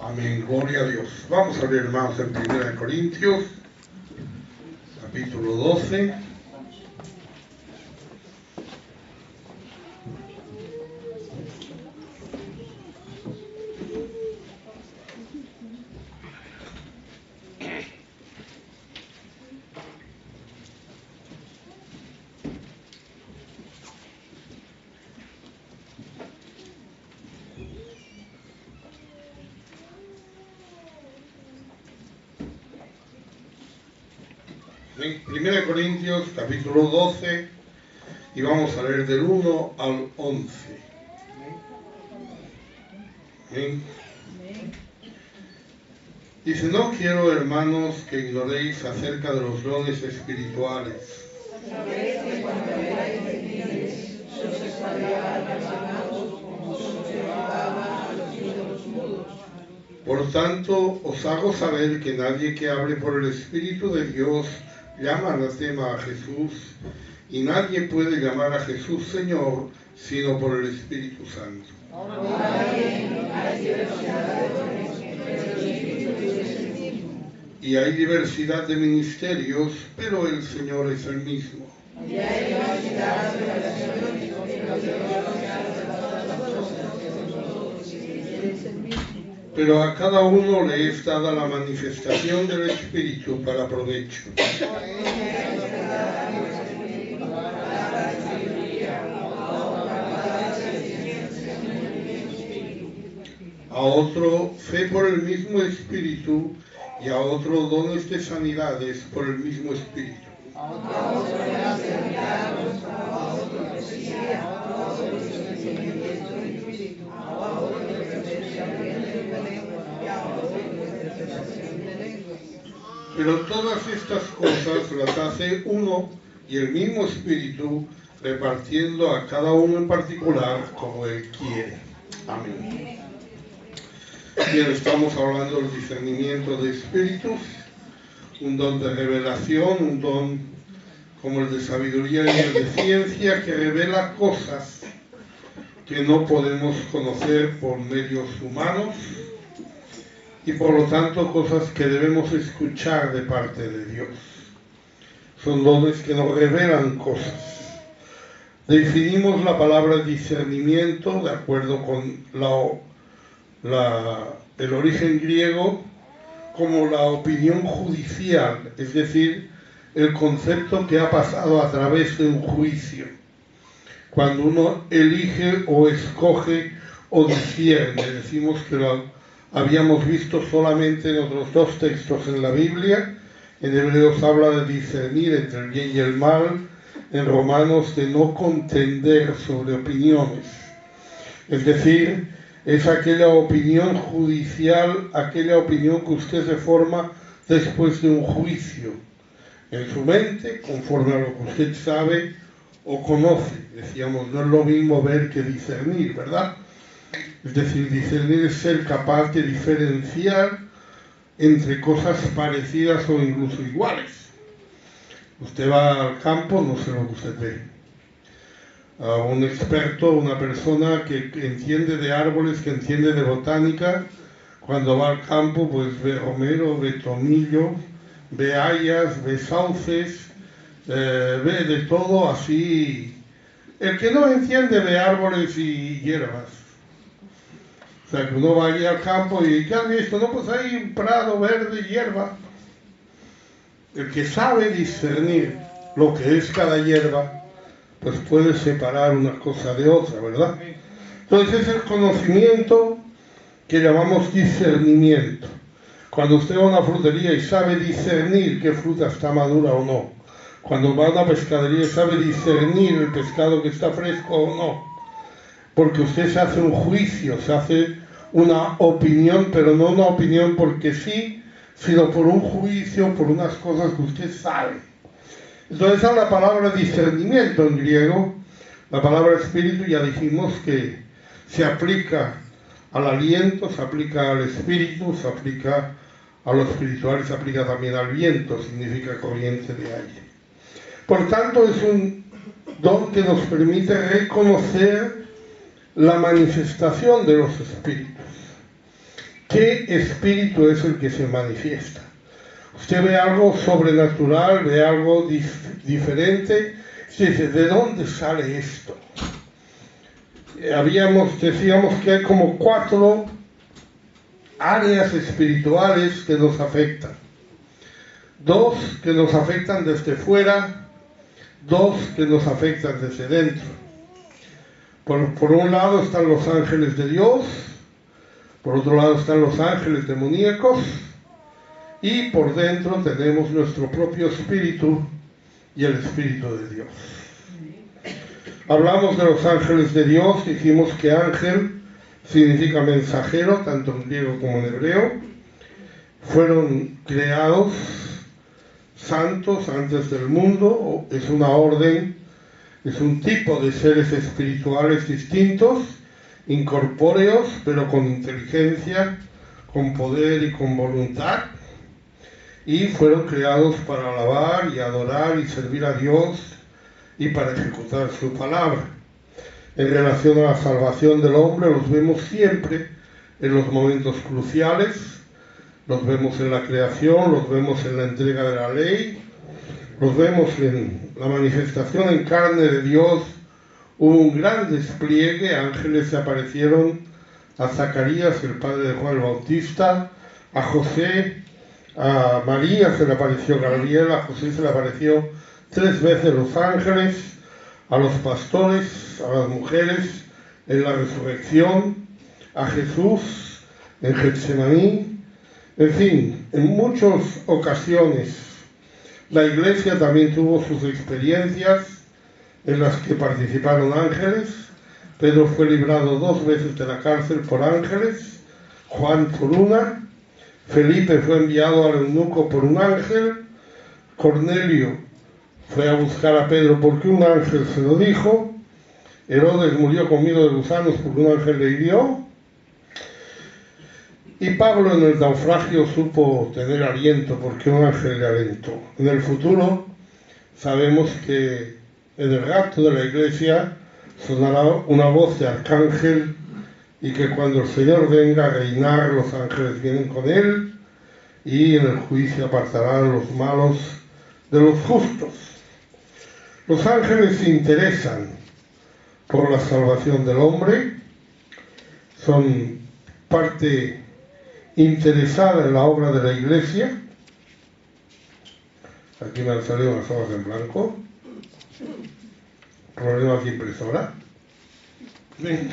Amén, gloria a Dios. Vamos a leer, hermanos, en 1 Corintios, capítulo 12. En 1 Corintios, capítulo 12, y vamos a leer del 1 al 11. Amén. Dice: no quiero, hermanos, que ignoréis acerca de los dones espirituales. Sabéis que cuando erais gentiles, se os extraviaba almacenados como se os llevaba a los ídolos mudos. Por tanto, os hago saber que nadie que hable por el Espíritu de Dios llama anatema a Jesús, y nadie puede llamar a Jesús Señor sino por el Espíritu Santo. Ahora bien, hay diversidad de dones, pero el Espíritu es el mismo. Y hay diversidad de ministerios, pero el Señor es el mismo. Y hay diversidad de relaciones, pero Dios las hace todas es el mismo. Pero a cada uno le es dada la manifestación del Espíritu para provecho. A otro fe por el mismo Espíritu, y a otro dones de sanidades por el mismo Espíritu. A otro milagros, a otro profecía, a otro discernimiento del Espíritu, a otro interpretación de lenguas, y a otro interpretación de lenguas. Pero todas estas cosas las hace uno y el mismo Espíritu, repartiendo a cada uno en particular como Él quiere. Amén. Bien, estamos hablando del discernimiento de espíritus, un don de revelación, un don como el de sabiduría y el de ciencia, que revela cosas que no podemos conocer por medios humanos, y por lo tanto cosas que debemos escuchar de parte de Dios. Son dones que nos revelan cosas. Definimos la palabra discernimiento de acuerdo con el origen griego como la opinión judicial, es decir, el concepto que ha pasado a través de un juicio. Cuando uno elige o escoge o discierne, decimos que lo habíamos visto solamente en otros dos textos en la Biblia. En Hebreos habla de discernir entre el bien y el mal, en Romanos de no contender sobre opiniones. Es decir, es aquella opinión judicial, aquella opinión que usted se forma después de un juicio, en su mente, conforme a lo que usted sabe o conoce. Decíamos, no es lo mismo ver que discernir, ¿verdad? Es decir, discernir es ser capaz de diferenciar entre cosas parecidas o incluso iguales. Usted va al campo, no sé lo que usted ve. A un experto, una persona que entiende de árboles, que entiende de botánica, cuando va al campo, pues ve romero, ve tomillo, ve hayas, ve sauces, ve de todo así. El que no entiende ve árboles y hierbas. O sea, que uno va allí al campo y ¿qué has visto? No, pues hay un prado verde, hierba. El que sabe discernir lo que es cada hierba, pues puede separar una cosa de otra, ¿verdad? Entonces es el conocimiento que llamamos discernimiento. Cuando usted va a una frutería y sabe discernir qué fruta está madura o no. Cuando va a una pescadería y sabe discernir el pescado que está fresco o no. Porque usted se hace un juicio, se hace una opinión, pero no una opinión porque sí, sino por un juicio, por unas cosas que usted sabe. Entonces esa es la palabra discernimiento en griego. La palabra espíritu ya dijimos que se aplica al aliento, se aplica al espíritu, se aplica a lo espiritual y se aplica también al viento, significa corriente de aire. Por tanto, es un don que nos permite reconocer la manifestación de los espíritus. ¿qué espíritu es el que se manifiesta? Usted ve algo sobrenatural, ve algo diferente, y dice, ¿de dónde sale esto? Decíamos que hay como 4 áreas espirituales que nos afectan. 2 que nos afectan desde fuera, 2 que nos afectan desde dentro. Por un lado están los ángeles de Dios, por otro lado están los ángeles demoníacos, y por dentro tenemos nuestro propio espíritu y el espíritu de Dios. Hablamos de los ángeles de Dios, dijimos que ángel significa mensajero, tanto en griego como en hebreo. Fueron creados santos antes del mundo, es una orden, es un tipo de seres espirituales distintos, incorpóreos, pero con inteligencia, con poder y con voluntad, y fueron creados para alabar y adorar y servir a Dios y para ejecutar su palabra. En relación a la salvación del hombre, los vemos siempre en los momentos cruciales, los vemos en la creación, los vemos en la entrega de la ley, los vemos en la manifestación en carne de Dios. Hubo un gran despliegue, ángeles se aparecieron a Zacarías, el padre de Juan el Bautista, a José, a María se le apareció Gabriel, a José se le apareció 3 veces los ángeles, a los pastores, a las mujeres en la resurrección, a Jesús en Getsemaní, en fin, en muchas ocasiones. La Iglesia también tuvo sus experiencias en las que participaron ángeles. Pedro fue librado 2 veces de la cárcel por ángeles, Juan por una, Felipe fue enviado al eunuco por un ángel, Cornelio fue a buscar a Pedro porque un ángel se lo dijo, Herodes murió con miedo de gusanos porque un ángel le hirió, y Pablo en el naufragio supo tener aliento porque un ángel le alentó. En el futuro sabemos que en el rapto de la iglesia sonará una voz de arcángel, y que cuando el Señor venga a reinar, los ángeles vienen con él, y en el juicio apartarán los malos de los justos. Los ángeles se interesan por la salvación del hombre, son parte interesada en la obra de la iglesia. Aquí me han salido unas hojas en blanco. Problema de impresora. Bien.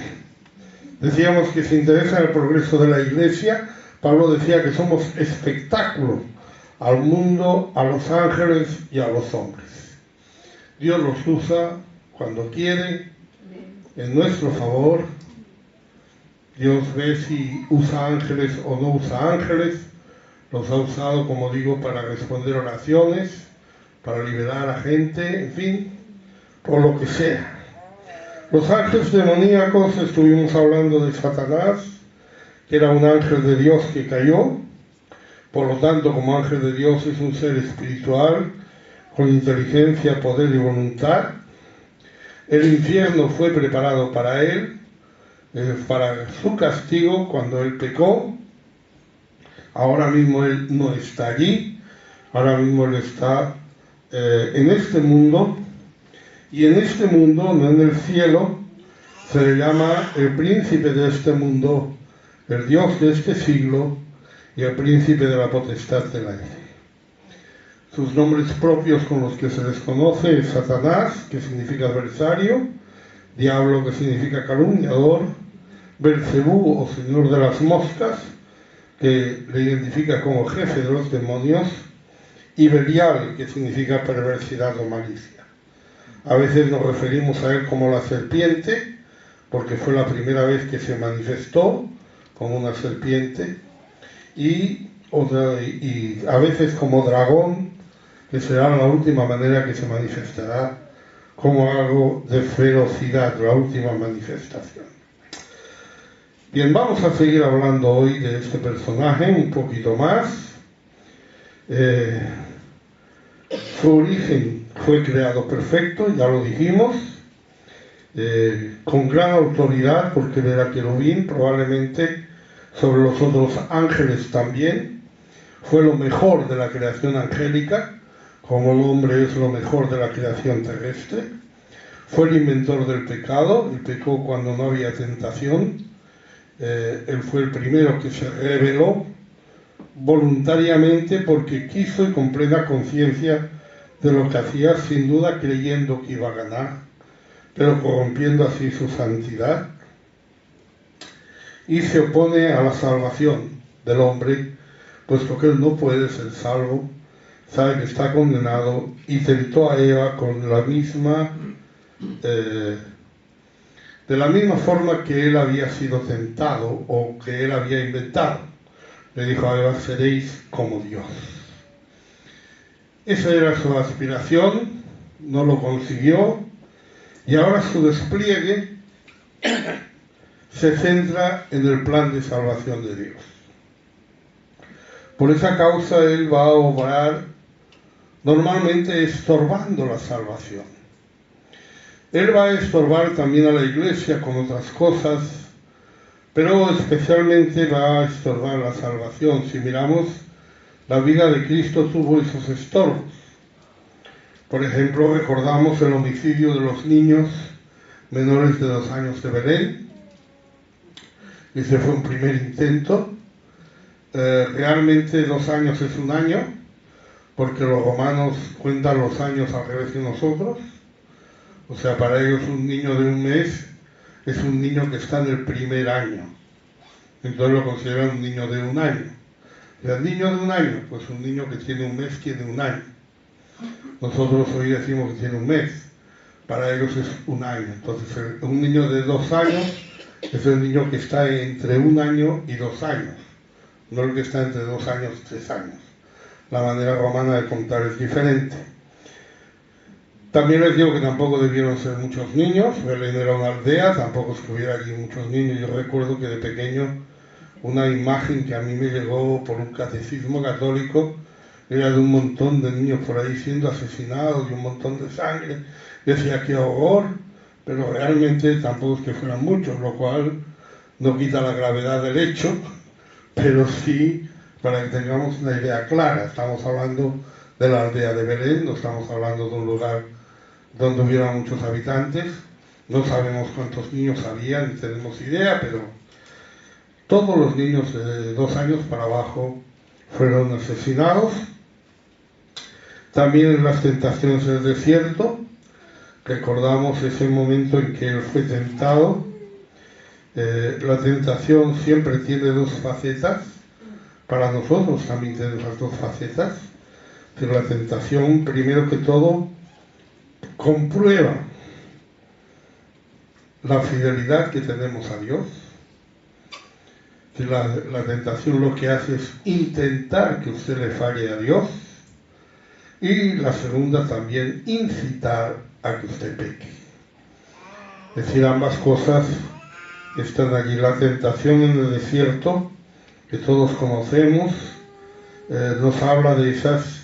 Decíamos que se interesa en el progreso de la iglesia. Pablo decía que somos espectáculo al mundo, a los ángeles y a los hombres. Dios los usa cuando quiere, en nuestro favor. Dios ve si usa ángeles o no usa ángeles. Los ha usado, como digo, para responder oraciones, para liberar a gente, en fin, por lo que sea. Los ángeles demoníacos, estuvimos hablando de Satanás, que era un ángel de Dios que cayó. Por lo tanto, como ángel de Dios es un ser espiritual, con inteligencia, poder y voluntad. El infierno fue preparado para él, para su castigo cuando él pecó. Ahora mismo él no está allí, ahora mismo él está en este mundo, y en este mundo, no en el cielo, se le llama el príncipe de este mundo, el Dios de este siglo y el príncipe de la potestad del aire. Sus nombres propios con los que se les conoce es Satanás, que significa adversario, Diablo, que significa calumniador, Belcebú, o señor de las moscas, que le identifica como jefe de los demonios, y Belial, que significa perversidad o malicia. A veces nos referimos a él como la serpiente, porque fue la primera vez que se manifestó como una serpiente, y a veces como dragón, que será la última manera que se manifestará como algo de ferocidad, la última manifestación. Bien, vamos a seguir hablando hoy de este personaje un poquito más. Su origen fue creado perfecto, ya lo dijimos, con gran autoridad, porque él era querubín. Probablemente sobre los otros ángeles también. Fue lo mejor de la creación angélica, como el hombre es lo mejor de la creación terrestre. Fue el inventor del pecado, y pecó cuando no había tentación. Él fue el primero que se rebeló voluntariamente porque quiso y con plena conciencia de lo que hacía, sin duda creyendo que iba a ganar, pero corrompiendo así su santidad. Y se opone a la salvación del hombre, puesto que él no puede ser salvo, sabe que está condenado, y tentó a Eva con la misma, de la misma forma que él había sido tentado o que él había inventado. Le dijo a Eva: seréis como Dios. Esa era su aspiración, no lo consiguió, y ahora su despliegue se centra en el plan de salvación de Dios. Por esa causa él va a obrar normalmente estorbando la salvación. Él va a estorbar también a la Iglesia con otras cosas, pero especialmente va a estorbar la salvación. Si miramos, la vida de Cristo tuvo esos estorbos. Por ejemplo, recordamos el homicidio de los niños menores de 2 años de Belén. Ese fue un primer intento. Realmente 2 años es un año, porque los romanos cuentan los años al revés que nosotros. O sea, para ellos un niño de 1 mes es un niño que está en el primer año. Entonces lo consideran un niño de 1 año. El niño de 1 año, pues un niño que tiene 1 mes tiene 1 año. Nosotros hoy decimos que tiene 1 mes. Para ellos es 1 año. Entonces un niño de 2 años es el niño que está entre 1 año y 2 años. No el que está entre 2 años y 3 años. La manera romana de contar es diferente. También les digo que tampoco debieron ser muchos niños. Belén era una aldea, tampoco es que hubiera allí muchos niños. Yo recuerdo que de pequeño una imagen que a mí me llegó por un catecismo católico era de un montón de niños por ahí siendo asesinados y un montón de sangre. Yo decía: qué horror, pero realmente tampoco es que fueran muchos, lo cual no quita la gravedad del hecho, pero sí, para que tengamos una idea clara, estamos hablando de la aldea de Belén, no estamos hablando de un lugar donde hubiera muchos habitantes. No sabemos cuántos niños había, ni tenemos idea, pero todos los niños de 2 años para abajo fueron asesinados. También en las tentaciones del desierto, recordamos ese momento en que él fue tentado. La tentación siempre tiene 2 facetas. Para nosotros también tiene las 2 facetas. Pero la tentación, primero que todo, comprueba la fidelidad que tenemos a Dios. La tentación lo que hace es intentar que usted le falle a Dios. Y la segunda también, incitar a que usted peque. Es decir, ambas cosas están allí. La tentación en el desierto, que todos conocemos, nos habla de esas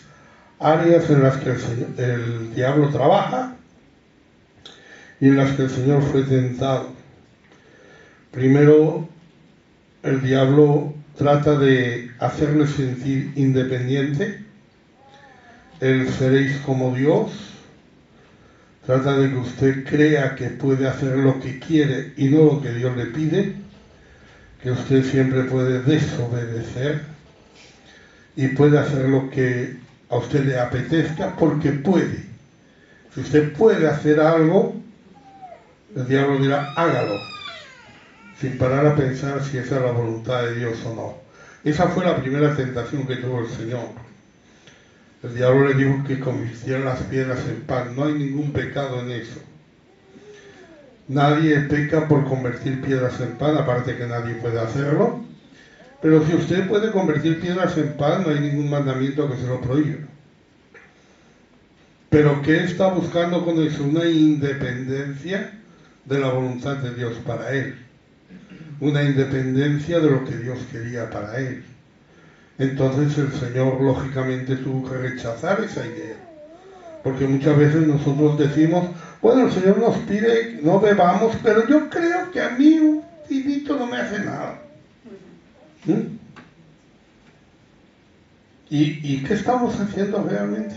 áreas en las que el diablo trabaja y en las que el Señor fue tentado. Primero, el diablo trata de hacerle sentir independiente. El seréis como Dios. Trata de que usted crea que puede hacer lo que quiere y no lo que Dios le pide, que usted siempre puede desobedecer y puede hacer lo que a usted le apetezca porque puede. Si usted puede hacer algo, el diablo dirá: hágalo, sin parar a pensar si esa es la voluntad de Dios o no. Esa fue la primera tentación que tuvo el Señor. El diablo le dijo que convirtiera las piedras en pan. No hay ningún pecado en eso. Nadie peca por convertir piedras en pan, aparte que nadie puede hacerlo. Pero si usted puede convertir piedras en pan, no hay ningún mandamiento que se lo prohíba. Pero ¿qué está buscando con eso? Una independencia de la voluntad de Dios para él. Una independencia de lo que Dios quería para él. Entonces el Señor lógicamente tuvo que rechazar esa idea. Porque muchas veces nosotros decimos: bueno, el Señor nos pide que no bebamos, pero yo creo que a mí un tinito no me hace nada. ¿Mm? ¿Y qué estamos haciendo realmente?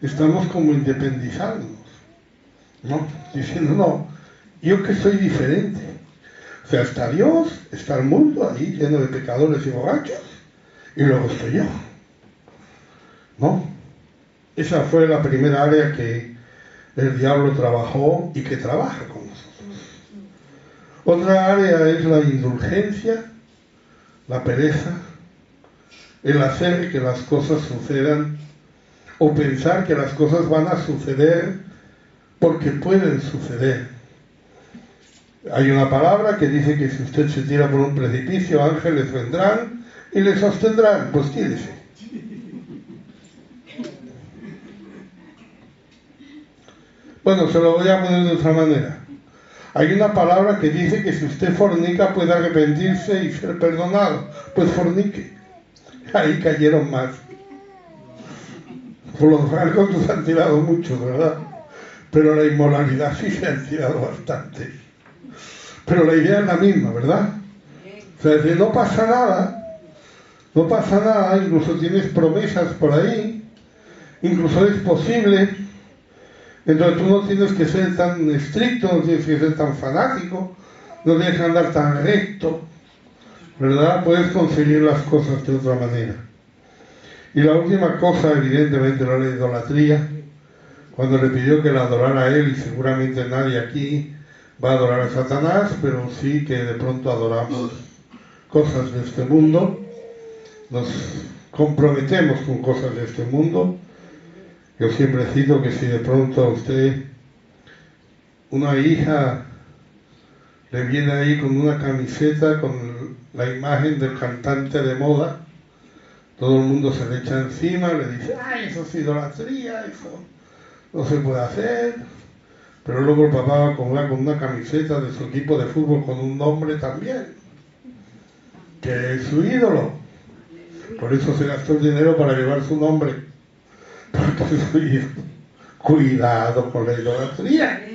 Estamos como independizándonos, ¿no? Diciendo, no, yo que soy diferente. O sea, está Dios, está el mundo ahí lleno de pecadores y borrachos, y luego estoy yo, ¿no? Esa fue la primera área que el diablo trabajó y que trabaja con nosotros. Otra área es la indulgencia, la pereza, el hacer que las cosas sucedan o pensar que las cosas van a suceder porque pueden suceder. Hay una palabra que dice que si usted se tira por un precipicio, ángeles vendrán y le sostendrán. Pues tírese. Bueno, se lo voy a poner de otra manera. Hay una palabra que dice que si usted fornica puede arrepentirse y ser perdonado. Pues fornique. Ahí cayeron más. Por los francos se han tirado muchos, ¿verdad? Pero la inmoralidad sí se han tirado bastante. Pero la idea es la misma, ¿verdad? O sea, que no pasa nada, incluso tienes promesas por ahí, incluso es posible. Entonces tú no tienes que ser tan estricto, no tienes que ser tan fanático, no tienes que andar tan recto, ¿verdad? Puedes conseguir las cosas de otra manera. Y la última cosa, evidentemente, era la idolatría. Cuando le pidió que la adorara a él, y seguramente nadie aquí va a adorar a Satanás, pero sí que de pronto adoramos cosas de este mundo, nos comprometemos con cosas de este mundo. Yo siempre cito que si de pronto a usted una hija le viene ahí con una camiseta con la imagen del cantante de moda, todo el mundo se le echa encima, le dice, ¡ay, eso es idolatría, eso no se puede hacer! Pero luego el papá va con una camiseta de su equipo de fútbol con un nombre también, que es su ídolo. Por eso se gastó el dinero para llevar su nombre, porque es su ídolo. Cuidado con la idolatría.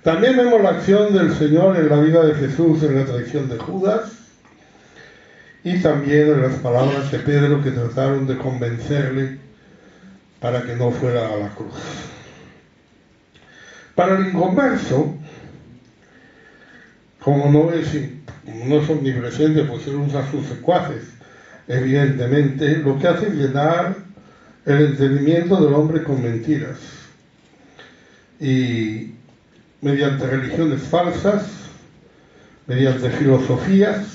También vemos la acción del Señor en la vida de Jesús, en la traición de Judas, y también en las palabras de Pedro que trataron de convencerle para que no fuera a la cruz. Para el inconverso, como no es omnipresente, pues él usa sus secuaces, evidentemente, lo que hace es llenar el entendimiento del hombre con mentiras. Y mediante religiones falsas, mediante filosofías,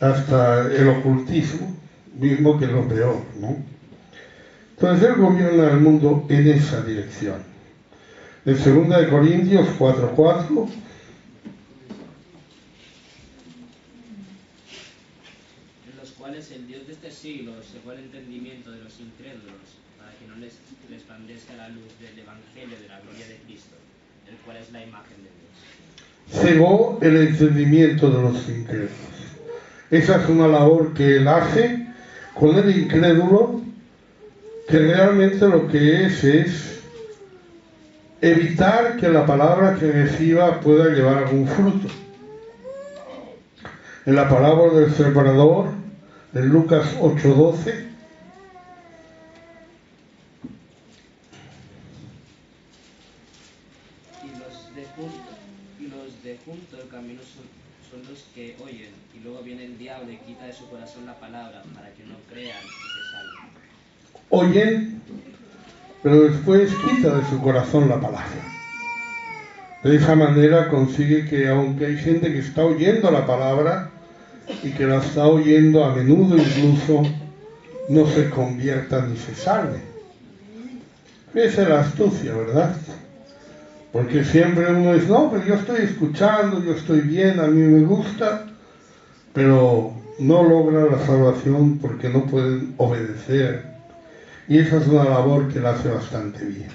hasta el ocultismo, mismo que lo peor, ¿no? Entonces él gobierna el mundo en esa dirección. En 2 Corintios 4:4, en los cuales el Dios de este siglo cegó el entendimiento de los incrédulos, para que no les resplandezca la luz del Evangelio de la gloria de Cristo, el cual es la imagen de Dios. Cegó el entendimiento de los incrédulos. Esa es una labor que él hace con el incrédulo, que realmente lo que es evitar que la palabra que reciba pueda llevar algún fruto. En la parábola del sembrador, en Lucas 8:12, y los de junto el camino son los que oyen, y luego viene el diablo y quita de su corazón la palabra, para que no crean y se salven. Oyen, pero después quita de su corazón la palabra. De esa manera consigue que, aunque hay gente que está oyendo la palabra y que la está oyendo a menudo incluso, no se convierta ni se salve. Esa es la astucia, ¿verdad? Porque siempre uno dice, no, pero yo estoy escuchando, yo estoy bien, a mí me gusta, pero no logra la salvación porque no pueden obedecer. Y esa es una labor que la hace bastante bien.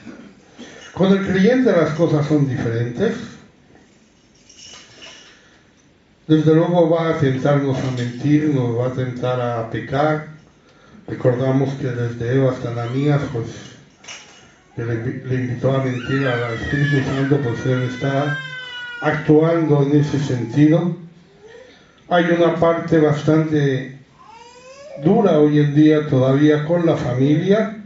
Con el creyente las cosas son diferentes. Desde luego va a tentarnos a mentir, nos va a tentar a pecar. Recordamos que desde Eva hasta Ananías, pues, que le invitó a mentir al Espíritu Santo, pues él está actuando en ese sentido. Hay una parte bastante dura hoy en día todavía con la familia.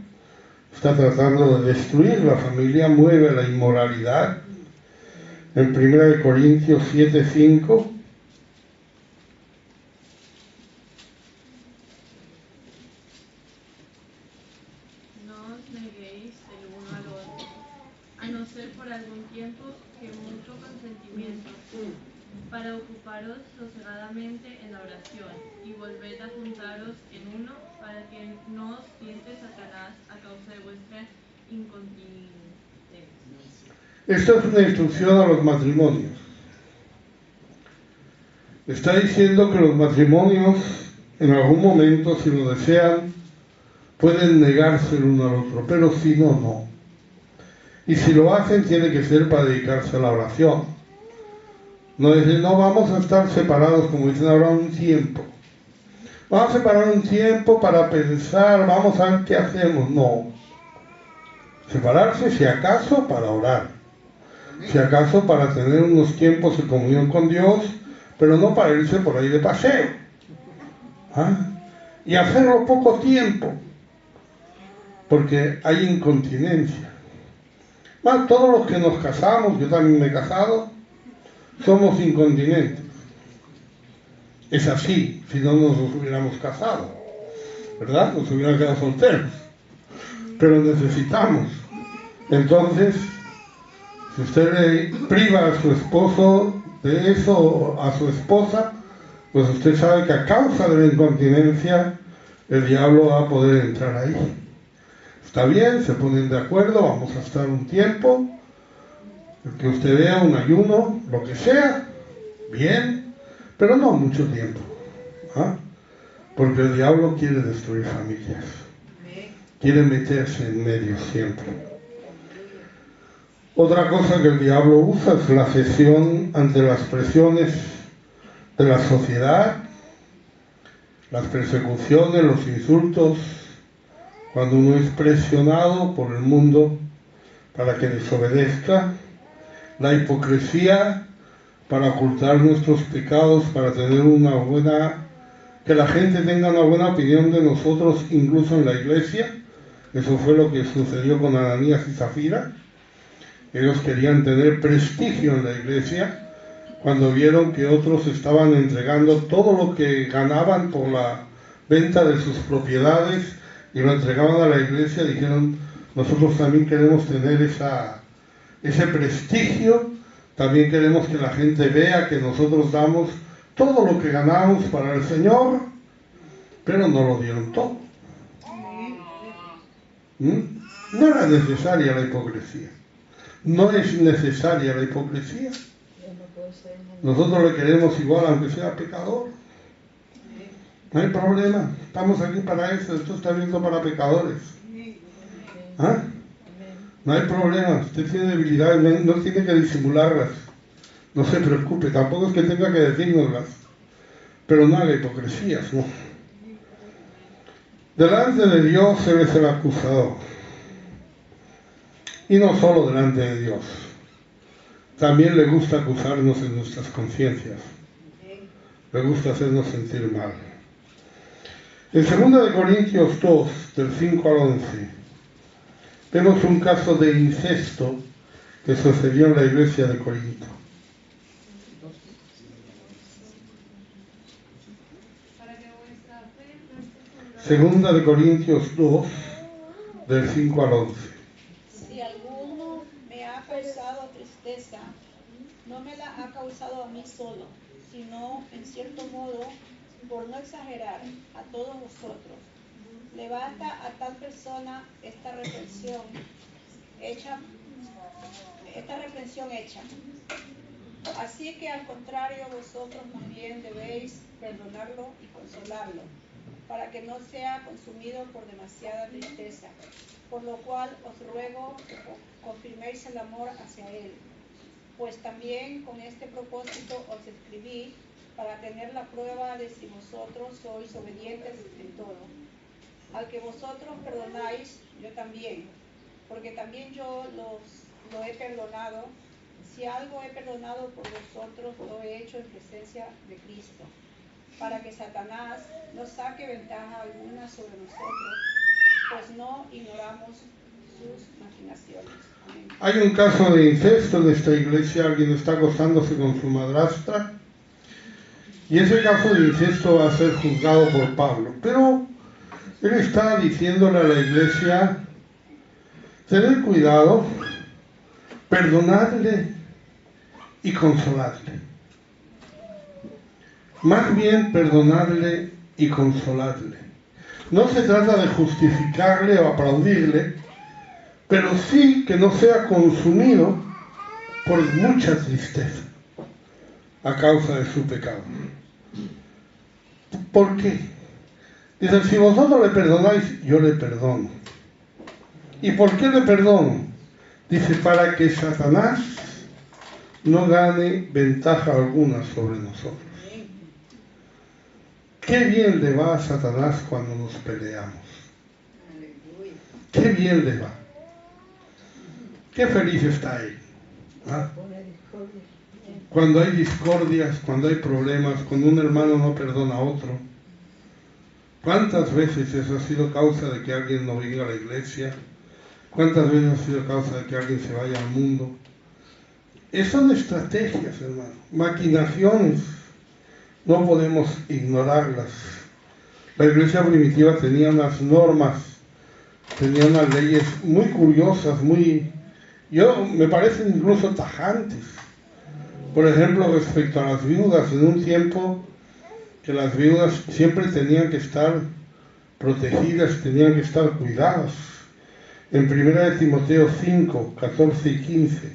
Está tratando de destruir la familia, mueve la inmoralidad. En 1 Corintios 7:5. No os neguéis el uno al otro, a no ser por algún tiempo que mutuo consentimiento, para ocuparos sosegadamente en la oración, y volved a juntaros en uno, para que no os tiente Satanás a causa de vuestra incontinencia. Esta es una instrucción a los matrimonios. Está diciendo que los matrimonios, en algún momento, si lo desean, pueden negarse el uno al otro, pero si no, no. Y si lo hacen, tiene que ser para dedicarse a la oración. No decir, no, vamos a estar separados, como dicen ahora, un tiempo. Vamos a separar un tiempo para pensar, vamos a ver qué hacemos. No. Separarse, si acaso, para orar. Si acaso, para tener unos tiempos de comunión con Dios, pero no para irse por ahí de paseo. ¿Ah? Y hacerlo poco tiempo, porque hay incontinencia. Más todos los que nos casamos, yo también me he casado, somos incontinentes. Es así, si no nos hubiéramos casado, ¿verdad? Nos hubieran quedado solteros. Pero necesitamos. Entonces, si usted le priva a su esposo de eso, o a su esposa, pues usted sabe que a causa de la incontinencia, el diablo va a poder entrar ahí. Está bien, se ponen de acuerdo, vamos a estar un tiempo, el que usted vea un ayuno, lo que sea, bien, pero no mucho tiempo. ¿Ah? Porque el diablo quiere destruir familias, quiere meterse en medio siempre. Otra cosa que el diablo usa es la cesión ante las presiones de la sociedad, las persecuciones, los insultos, cuando uno es presionado por el mundo para que desobedezca, la hipocresía para ocultar nuestros pecados, para tener que la gente tenga una buena opinión de nosotros, incluso en la iglesia. Eso fue lo que sucedió con Ananías y Zafira. Ellos querían tener prestigio en la iglesia cuando vieron que otros estaban entregando todo lo que ganaban por la venta de sus propiedades y lo entregaban a la iglesia. Dijeron, nosotros también queremos tener ese prestigio, también queremos que la gente vea que nosotros damos todo lo que ganamos para el Señor, pero no lo dieron todo. No era necesaria la hipocresía. No es necesaria la hipocresía. Nosotros le queremos igual aunque sea pecador. No hay problema. Estamos aquí para eso. Esto está abierto para pecadores. ¿Ah? No hay problema. Usted tiene debilidades, no tiene que disimularlas. No se preocupe. Tampoco es que tenga que decírnoslas. Pero no haga hipocresías, ¿no? Delante de Dios Él es el acusador. Y no solo delante de Dios. También le gusta acusarnos en nuestras conciencias. Le gusta hacernos sentir mal. En 2 Corintios 2, del 5 al 11, vemos un caso de incesto que sucedió en la iglesia de Corinto. Segunda de Corintios 2, del 5 al 11. Si alguno me ha causado tristeza, no me la ha causado a mí solo, sino, en cierto modo, por no exagerar, a todos vosotros. Levanta a tal persona esta reprensión hecha. Así que al contrario, vosotros también debéis perdonarlo y consolarlo, para que no sea consumido por demasiada tristeza. Por lo cual os ruego que confirméis el amor hacia él. Pues también con este propósito os escribí, para tener la prueba de si vosotros sois obedientes en todo. Al que vosotros perdonáis, yo también, porque también yo lo he perdonado Si algo he perdonado por vosotros, lo he hecho en presencia de Cristo, para que Satanás no saque ventaja alguna sobre nosotros, pues no ignoramos sus maquinaciones. Amén. Hay un caso de incesto en esta iglesia, alguien está acostándose con su madrastra, y ese caso de incesto va a ser juzgado por Pablo. Pero él está diciéndole a la iglesia, tened cuidado, perdonadle y consoladle. Más bien perdonadle y consoladle. No se trata de justificarle o aplaudirle, pero sí que no sea consumido por mucha tristeza a causa de su pecado. ¿Por qué? Dice, si vosotros le perdonáis, yo le perdono. ¿Y por qué le perdono? Dice, para que Satanás no gane ventaja alguna sobre nosotros. Qué bien le va a Satanás cuando nos peleamos. Qué bien le va. Qué feliz está él. ¿Ah? Cuando hay discordias, cuando hay problemas, cuando un hermano no perdona a otro. ¿Cuántas veces eso ha sido causa de que alguien no venga a la iglesia? ¿Cuántas veces ha sido causa de que alguien se vaya al mundo? Esas son estrategias, hermano, maquinaciones. No podemos ignorarlas. La iglesia primitiva tenía unas normas, tenía unas leyes muy curiosas, me parecen incluso tajantes. Por ejemplo, respecto a las viudas, en un tiempo que las viudas siempre tenían que estar protegidas, tenían que estar cuidadas. En 1 Timoteo 5, 14 y 15.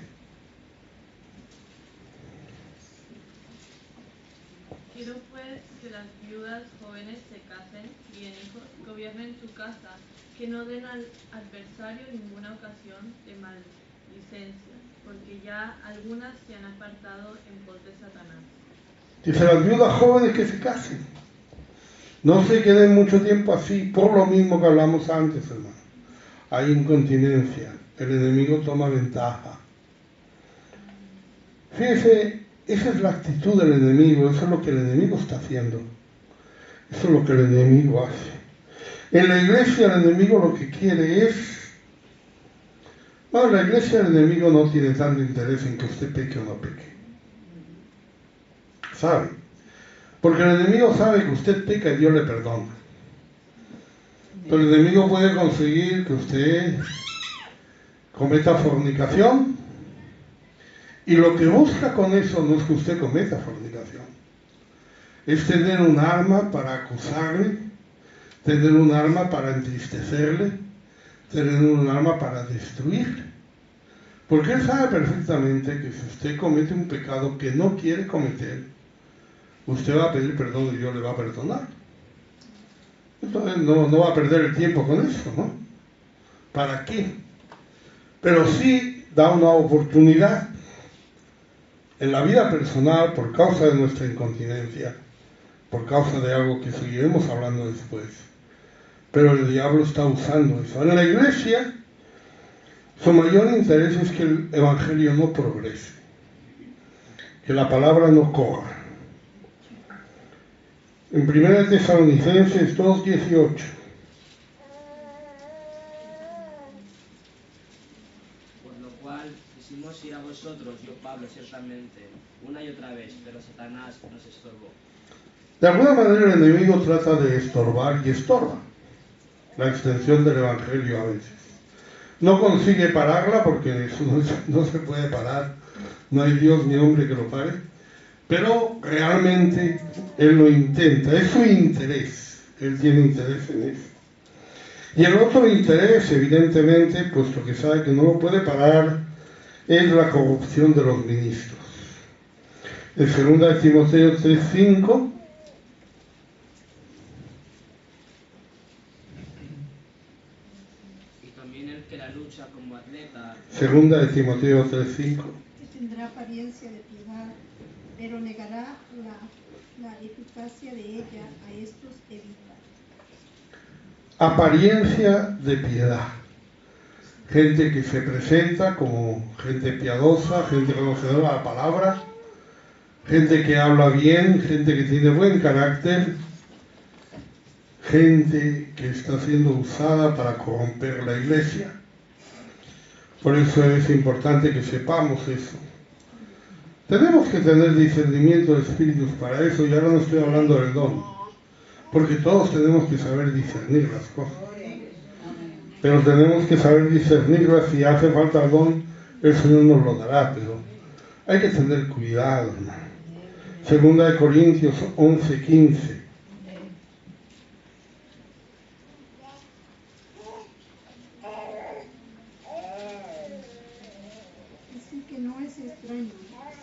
Quiero pues que las viudas jóvenes se casen, críen hijos, gobiernen su casa, que no den al adversario ninguna ocasión de maldicencia, porque ya algunas se han apartado en pos de Satanás. Dice, las viudas jóvenes que se casen. No se queden mucho tiempo así, por lo mismo que hablamos antes, hermano. Hay incontinencia, el enemigo toma ventaja. Fíjese, esa es la actitud del enemigo, eso es lo que el enemigo está haciendo. Eso es lo que el enemigo hace. En la iglesia el enemigo lo que quiere es... Bueno, en la iglesia el enemigo no tiene tanto interés en que usted peque o no peque. ¿Sabe? Porque el enemigo sabe que usted peca y Dios le perdona. Pero el enemigo puede conseguir que usted cometa fornicación, y lo que busca con eso no es que usted cometa fornicación, es tener un arma para acusarle, tener un arma para entristecerle, tener un arma para destruirle. Porque él sabe perfectamente que si usted comete un pecado que no quiere cometer, usted va a pedir perdón y Dios le va a perdonar. Entonces no va a perder el tiempo con eso, ¿no? ¿Para qué? Pero sí da una oportunidad en la vida personal, por causa de nuestra incontinencia, por causa de algo que seguiremos hablando después. Pero el diablo está usando eso. En la iglesia, su mayor interés es que el evangelio no progrese, que la palabra no corra. En 1 Tesalonicenses 2:18. Por lo cual quisimos ir a vosotros, yo Pablo, ciertamente, una y otra vez, pero Satanás nos estorbó. De alguna manera el enemigo trata de estorbar y estorba la extensión del evangelio a veces. No consigue pararla porque eso no se puede parar, no hay Dios ni hombre que lo pare, pero realmente él lo intenta, es su interés, él tiene interés en eso. Y el otro interés, evidentemente, puesto que sabe que no lo puede parar, es la corrupción de los ministros. En 2 Timoteo 3:5, Y también el que la lucha como atleta, 2 Timoteo 3:5. Que tendrá apariencia de piedad, pero negará la eficacia de ella, a estos evita. Apariencia de piedad. gente que se presenta como gente piadosa, gente conocedora de la palabra, gente que habla bien, gente que tiene buen carácter, gente que está siendo usada para corromper la iglesia. Por eso es importante que sepamos eso. Tenemos que tener discernimiento de espíritus para eso, y ahora no estoy hablando del don, porque todos tenemos que saber discernir las cosas. Pero tenemos que saber discernirlas. Si hace falta el don, el Señor nos lo dará, pero hay que tener cuidado, hermano. Segunda de Corintios 11:15. Así que no es extraño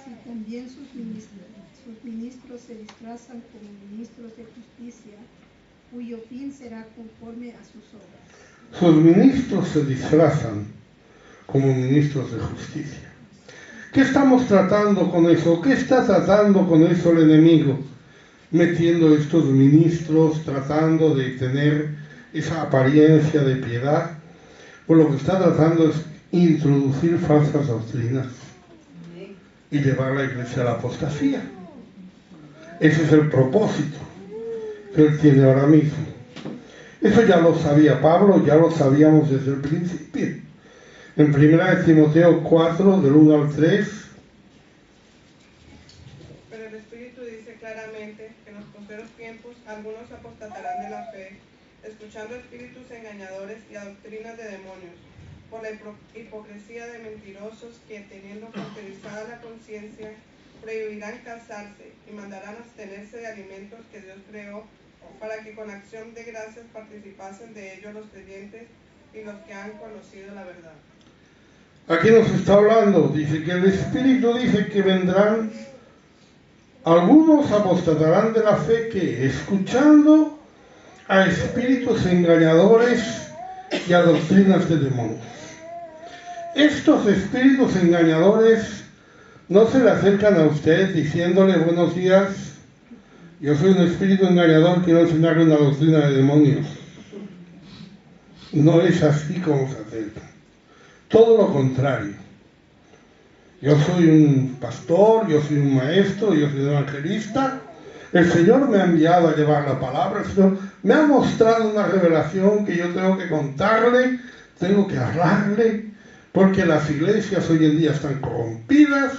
si también sus ministros se disfrazan como ministros de justicia, cuyo fin será conforme a sus obras. Sus ministros se disfrazan como ministros de justicia. ¿Qué estamos tratando con eso? ¿Qué está tratando con eso el enemigo? Metiendo estos ministros, tratando de tener esa apariencia de piedad. Pues lo que está tratando es introducir falsas doctrinas y llevar a la iglesia a la apostasía. Ese es el propósito que él tiene ahora mismo. Eso ya lo sabía Pablo, ya lo sabíamos desde el principio. En 1 Timoteo 4, del 1 al 3. Pero el Espíritu dice claramente que en los postreros tiempos algunos apostatarán de la fe, escuchando espíritus engañadores y a doctrinas de demonios, por la hipocresía de mentirosos que, teniendo cauterizada la conciencia, prohibirán casarse y mandarán abstenerse de alimentos que Dios creó, para que con acción de gracias participasen de ellos los creyentes y los que han conocido la verdad. Aquí nos está hablando, dice que el Espíritu dice que vendrán, algunos apostatarán de la fe, que escuchando a espíritus engañadores y a doctrinas de demonios. Estos espíritus engañadores no se le acercan a usted diciéndole buenos días, yo soy un espíritu engañador, quiero enseñarle una doctrina de demonios. No es así como se acercan. Todo lo contrario. Yo soy un pastor, yo soy un maestro, yo soy un evangelista. El Señor me ha enviado a llevar la palabra, el Señor me ha mostrado una revelación que yo tengo que contarle, tengo que hablarle, porque las iglesias hoy en día están corrompidas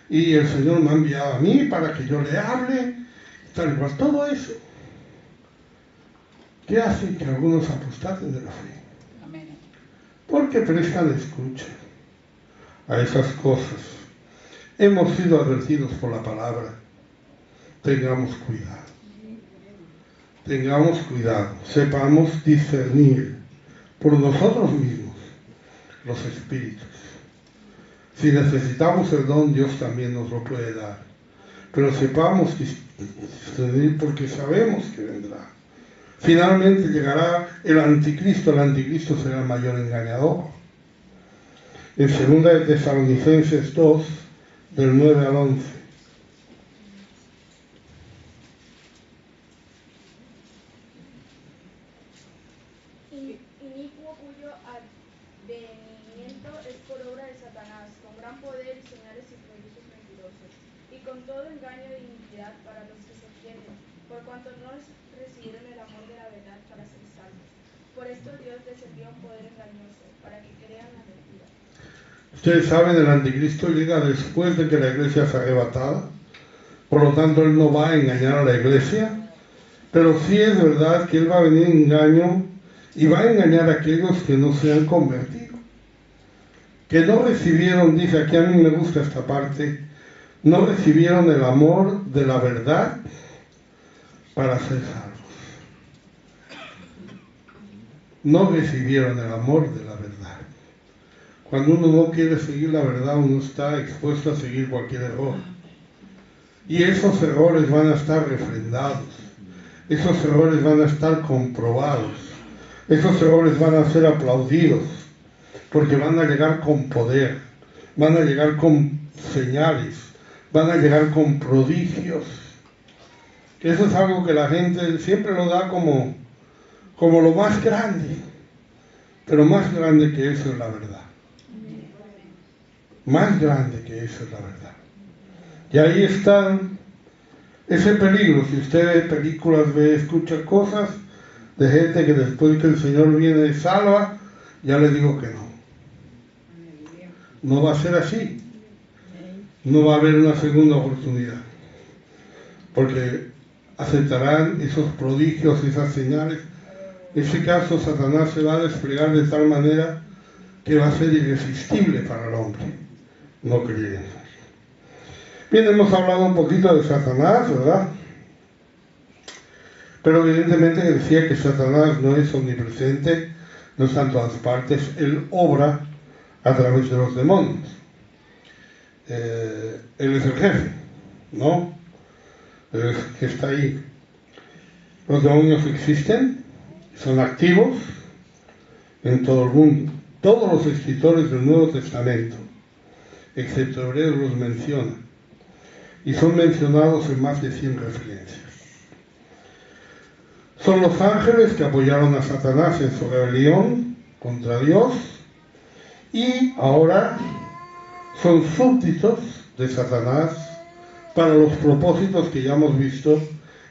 y el Señor me ha enviado a mí para que yo le hable, tal y cual. Todo eso, ¿qué hace que algunos apostaten de la fe? Porque prestan escucha a esas cosas. Hemos sido advertidos por la palabra. Tengamos cuidado. Tengamos cuidado. Sepamos discernir por nosotros mismos los espíritus. Si necesitamos el don, Dios también nos lo puede dar. Pero sepamos discernir porque sabemos que vendrá. Finalmente llegará el anticristo será el mayor engañador. En 2 de Tesalonicenses 2, del 9 al 11. Inicuo cuyo advenimiento es por obra de Satanás, con gran poder y señales y prodigios mentirosos, y con todo engaño de iniquidad para los que se pierden, por cuanto no recibieron el amor de la verdad para ser salvos. Por esto Dios les envía un poder engañoso, para que crean la mentira. Ustedes saben, el anticristo llega después de que la iglesia sea arrebatada, por lo tanto él no va a engañar a la iglesia, pero sí es verdad que él va a venir en engaño y va a engañar a aquellos que no se han convertido, que no recibieron, dice aquí, a mí me gusta esta parte, no recibieron el amor de la verdad para ser salvos. No recibieron el amor de la verdad. Cuando uno no quiere seguir la verdad, uno está expuesto a seguir cualquier error. Y esos errores van a estar refrendados. Esos errores van a estar comprobados. Esos errores van a ser aplaudidos. Porque van a llegar con poder. Van a llegar con señales. Van a llegar con prodigios. Eso es algo que la gente siempre lo da como lo más grande. Pero más grande que eso es la verdad. Más grande que eso es la verdad. Y ahí está ese peligro. Si usted ve películas, escucha cosas de gente que después que el Señor viene y salva, ya le digo que no. No va a ser así. No va a haber una segunda oportunidad. Porque aceptarán esos prodigios, esas señales. En ese caso, Satanás se va a desplegar de tal manera que va a ser irresistible para el hombre no creyente. Bien, hemos hablado un poquito de Satanás, ¿verdad? Pero evidentemente decía que Satanás no es omnipresente, no está en todas partes, él obra a través de los demonios. Él es el jefe, ¿no? Él es el que está ahí. Los demonios existen, son activos en todo el mundo. Todos los escritores del Nuevo Testamento, excepto Hebreos, los mencionan. Y son mencionados en más de 100 referencias. Son los ángeles que apoyaron a Satanás en su rebelión contra Dios y ahora son súbditos de Satanás para los propósitos que ya hemos visto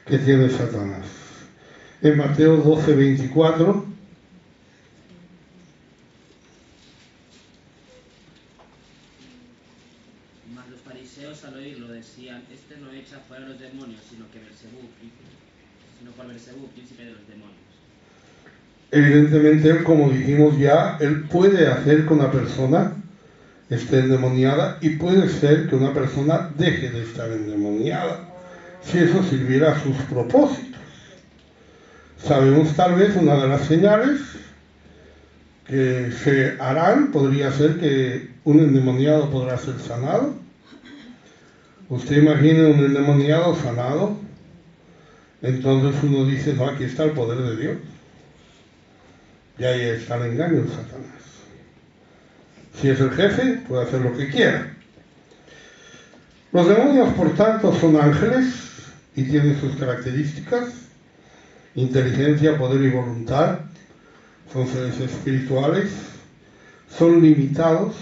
que tiene Satanás. En Mateo 12:24 Mas los fariseos al oírlo decían: este no echa fuera los demonios, sino por Belzebú, príncipe de los demonios. Evidentemente él, como dijimos ya, él puede hacer que una persona esté endemoniada y puede ser que una persona deje de estar endemoniada si eso sirviera a sus propósitos. Sabemos tal vez una de las señales que se harán podría ser que un endemoniado podrá ser sanado. Usted imagine un endemoniado sanado, entonces uno dice: no, aquí está el poder de Dios. Y ahí está el engaño de Satanás. Si es el jefe, puede hacer lo que quiera. Los demonios, por tanto, son ángeles y tienen sus características: inteligencia, poder y voluntad. Son seres espirituales, son limitados,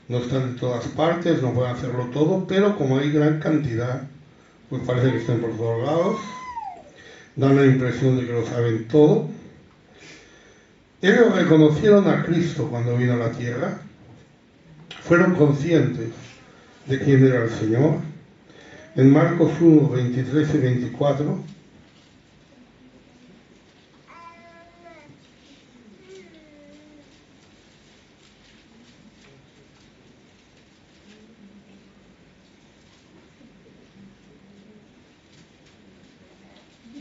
no están en todas partes, no pueden hacerlo todo, pero como hay gran cantidad, pues parece que están por todos lados, dan la impresión de que lo saben todo. Ellos reconocieron a Cristo cuando vino a la tierra, fueron conscientes de quién era el Señor. En Marcos 1, 23 y 24,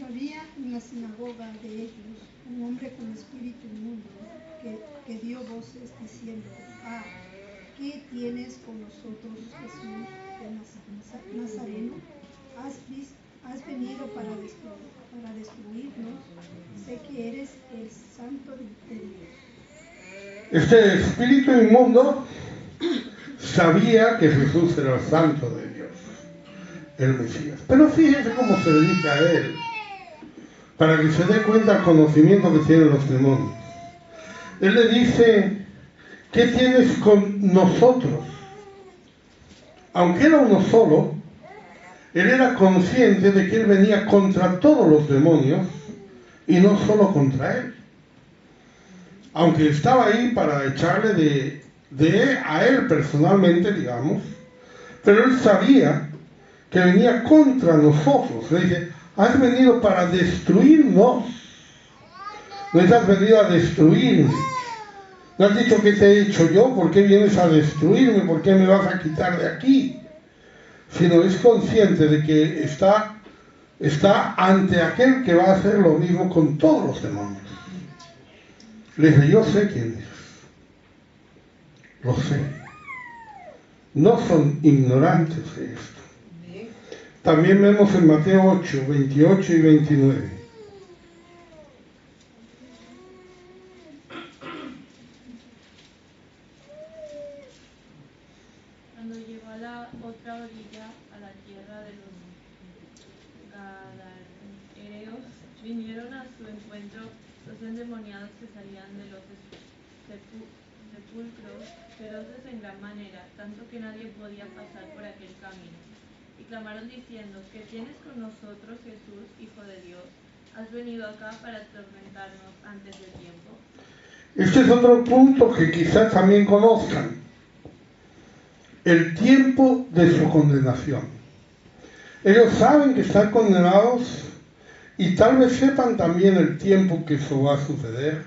había en la sinagoga de ellos un hombre con espíritu inmundo que dio voces diciendo: ¿qué tienes con nosotros, Jesús de Nazareno? ¿Has venido para destruirnos? Sé que eres el Santo de Dios. este espíritu inmundo sabía que Jesús era el Santo de Dios, el Mesías. Pero fíjense cómo se dedica a él, para que se dé cuenta del conocimiento que tienen los demonios. Él le dice: ¿qué tienes con nosotros? Aunque era uno solo, él era consciente de que él venía contra todos los demonios y no solo contra él. Aunque estaba ahí para echarle a él personalmente, digamos, pero él sabía que venía contra nosotros. Le dice: has venido para destruirnos. No has venido a destruirme. No has dicho: ¿qué te he hecho yo? ¿Por qué vienes a destruirme? ¿Por qué me vas a quitar de aquí? Sino es consciente de que está ante aquel que va a hacer lo mismo con todos los demonios. Le dice: yo sé quién es. Lo sé. No son ignorantes de esto. También vemos en Mateo 8, 28 y 29. Cuando llegó a la otra orilla, a la tierra de los Gadareos, vinieron a su encuentro los endemoniados que salían de los sepulcros, feroces en gran manera, tanto que nadie podía pasar por aquel camino. Y clamaron diciendo: ¿Qué tienes con nosotros, Jesús, Hijo de Dios? ¿Has venido acá para atormentarnos antes del tiempo? Este es otro punto que quizás también conozcan. El tiempo de su condenación. Ellos saben que están condenados y tal vez sepan también el tiempo que eso va a suceder.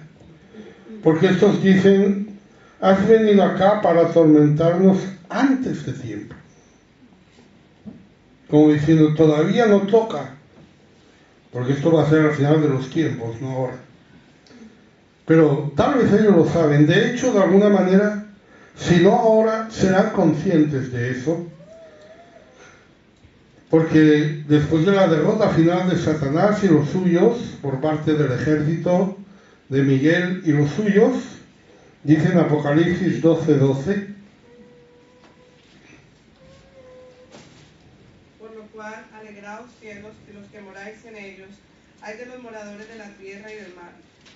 Porque estos dicen: has venido acá para atormentarnos antes de tiempo. Como diciendo, todavía no toca, porque esto va a ser al final de los tiempos, no ahora. Pero tal vez ellos lo saben. De hecho, de alguna manera, si no ahora, serán conscientes de eso. Porque después de la derrota final de Satanás y los suyos, por parte del ejército de Miguel y los suyos, dice en Apocalipsis 12:12, por lo cual, alegraos cielos y los que moráis en ellos, ay de los moradores de la tierra y del mar,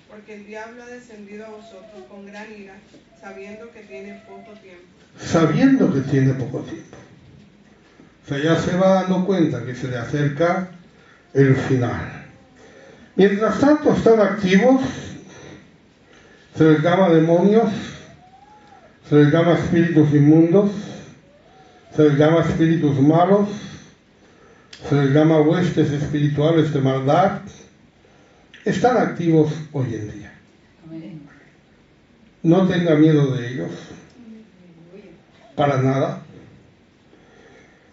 porque el diablo ha descendido a vosotros con gran ira, sabiendo que tiene poco tiempo. Sabiendo que tiene poco tiempo. O sea, ya se va dando cuenta que se le acerca el final. Mientras tanto están activos, se les llama demonios, se les llama espíritus inmundos, se les llama espíritus malos, se les llama huestes espirituales de maldad. Están activos hoy en día. No tenga miedo de ellos, para nada.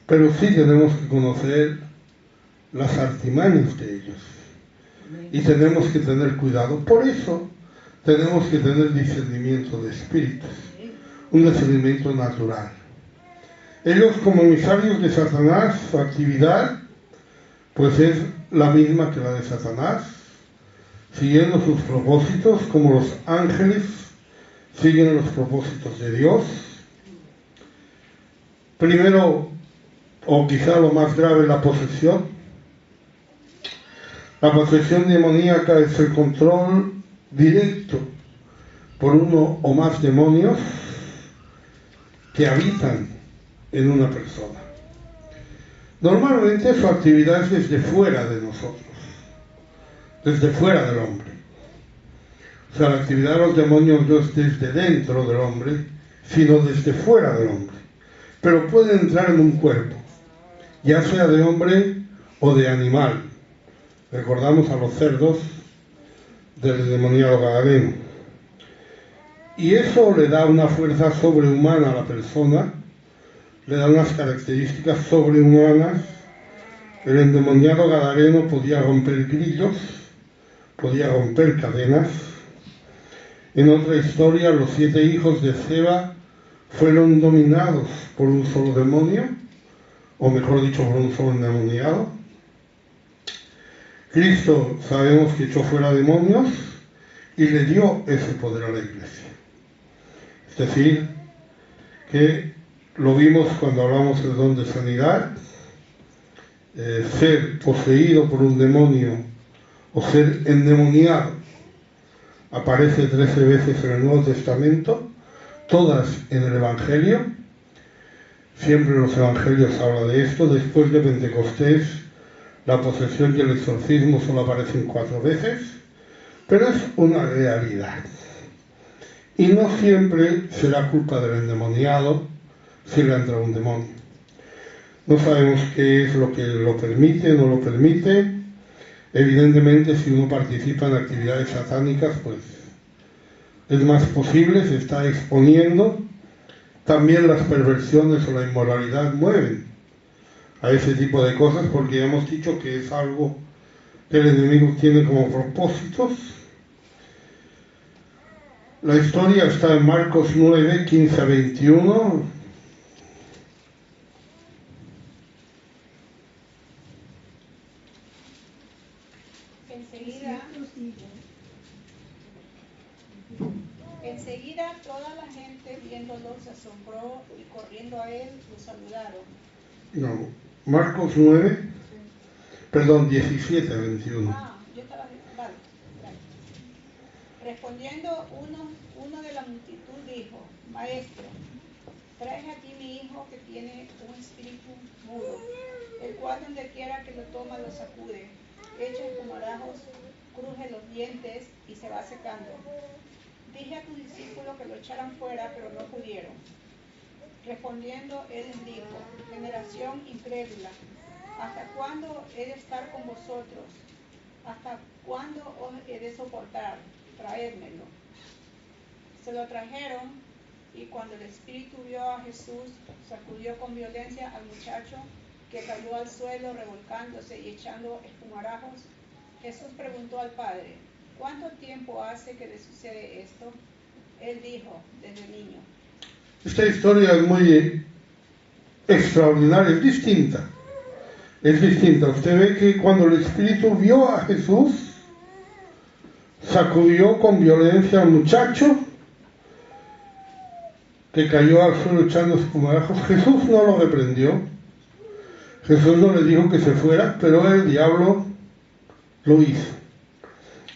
Pero sí tenemos que conocer las artimañas de ellos. Y tenemos que tener cuidado. Por eso tenemos que tener discernimiento de espíritus. Un discernimiento natural. Ellos, como emisarios de Satanás, su actividad pues es la misma que la de Satanás, siguiendo sus propósitos, como los ángeles siguen los propósitos de Dios. Primero, o quizá lo más grave, la posesión. La posesión demoníaca es el control directo por uno o más demonios que habitan en una persona. Normalmente su actividad es desde fuera de nosotros, desde fuera del hombre. O sea, la actividad de los demonios no es desde dentro del hombre, sino desde fuera del hombre. Pero pueden entrar en un cuerpo, ya sea de hombre o de animal. Recordamos a los cerdos del endemoniado gadareno. Y eso le da una fuerza sobrehumana a la persona, le da unas características sobrehumanas. El endemoniado gadareno podía romper grillos, podía romper cadenas. En otra historia, los 7 hijos de Seba fueron dominados por un solo demonio, o mejor dicho, por un solo endemoniado. Cristo sabemos que echó fuera demonios y le dio ese poder a la iglesia. Es decir, que lo vimos cuando hablamos del don de sanidad. Ser poseído por un demonio o ser endemoniado aparece 13 veces en el Nuevo Testamento, todas en el Evangelio. Siempre en los Evangelios habla de esto. Después de Pentecostés, la posesión y el exorcismo solo aparecen 4 veces, pero es una realidad. Y no siempre será culpa del endemoniado si le entra un demonio. No sabemos qué es lo que lo permite, no lo permite. Evidentemente, si uno participa en actividades satánicas, pues es más posible, se está exponiendo. También las perversiones o la inmoralidad mueven a ese tipo de cosas, porque ya hemos dicho que es algo que el enemigo tiene como propósitos. La historia está en Marcos 9, 15 a 21. Enseguida toda la gente viéndolo se asombró y corriendo a él lo saludaron. No, Marcos 9, perdón, 17 a 21. Yo estaba, vale. Respondiendo uno de la multitud dijo: Maestro, traje aquí mi hijo que tiene un espíritu mudo, el cual donde quiera que lo toma lo sacude, echa espumarajos, cruje los dientes y se va secando. Dije a tus discípulos que lo echaran fuera, pero no pudieron. Respondiendo él les dijo: generación incrédula, ¿hasta cuándo he de estar con vosotros? ¿Hasta cuándo os he de soportar? Traédmelo. Se lo trajeron, y cuando el espíritu vio a Jesús, sacudió con violencia al muchacho, que cayó al suelo revolcándose y echando espumarajos. Jesús preguntó al padre: ¿cuánto tiempo hace que le sucede esto? Él dijo: desde niño. Esta historia es muy extraordinaria, es distinta. Es distinta. Usted ve que cuando el espíritu vio a Jesús, sacudió con violencia al muchacho, que cayó al suelo echando espumarajos. Jesús no lo reprendió. Jesús no le dijo que se fuera, pero el diablo lo hizo.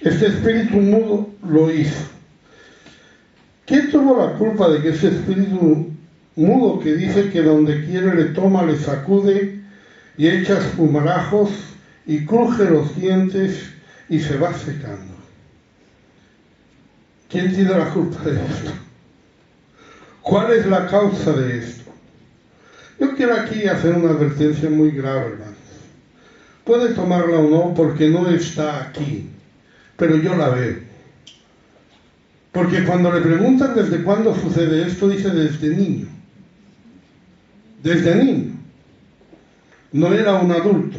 Este espíritu mudo lo hizo. ¿Quién tuvo la culpa de que ese espíritu mudo, que dice que donde quiere le toma, le sacude y echa espumarajos y cruje los dientes y se va secando? ¿Quién tiene la culpa de esto? ¿Cuál es la causa de esto? Yo quiero aquí hacer una advertencia muy grave, hermanos. Puede tomarla o no porque no está aquí, pero yo la veo. Porque cuando le preguntan desde cuándo sucede esto, dice desde niño. Desde niño. No era un adulto.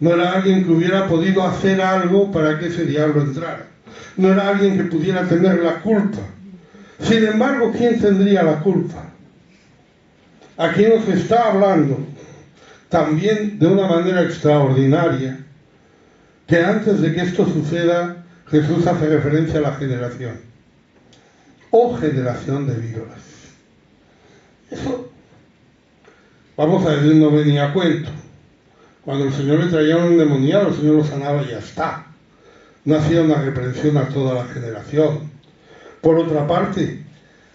No era alguien que hubiera podido hacer algo para que ese diablo entrara. No era alguien que pudiera tener la culpa. Sin embargo, ¿quién tendría la culpa? Aquí nos está hablando también de una manera extraordinaria que antes de que esto suceda, Jesús hace referencia a la generación. Oh generación de víboras. Eso, vamos a decir, no venía a cuento. Cuando el Señor le traía un endemoniado, el Señor lo sanaba y ya está. No hacía una reprensión a toda la generación. Por otra parte,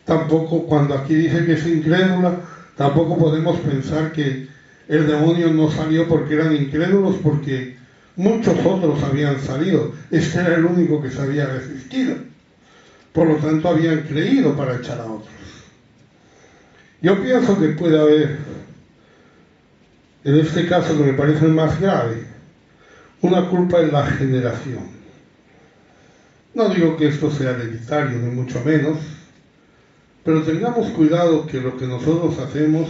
tampoco, cuando aquí dice que es incrédula, tampoco podemos pensar que el demonio no salió porque eran incrédulos, porque muchos otros habían salido. Este era el único que se había resistido. Por lo tanto, habían creído para echar a otros. Yo pienso que puede haber, en este caso que me parece el más grave, una culpa en la generación. No digo que esto sea hereditario, ni mucho menos, pero tengamos cuidado que lo que nosotros hacemos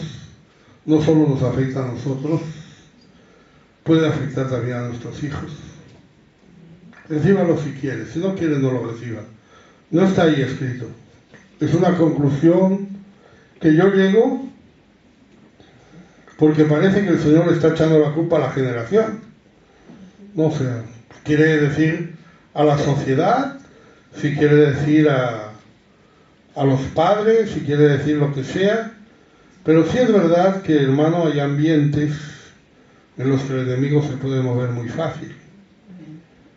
no solo nos afecta a nosotros, puede afectar también a nuestros hijos. Recíbalo si quiere, si no quiere no lo reciba. No está ahí escrito. Es una conclusión que yo llego porque parece que el Señor le está echando la culpa a la generación. No sé, quiere decir a la sociedad, si quiere decir a los padres, si quiere decir lo que sea, pero sí es verdad que, hermano, hay ambientes en los que el enemigo se puede mover muy fácil.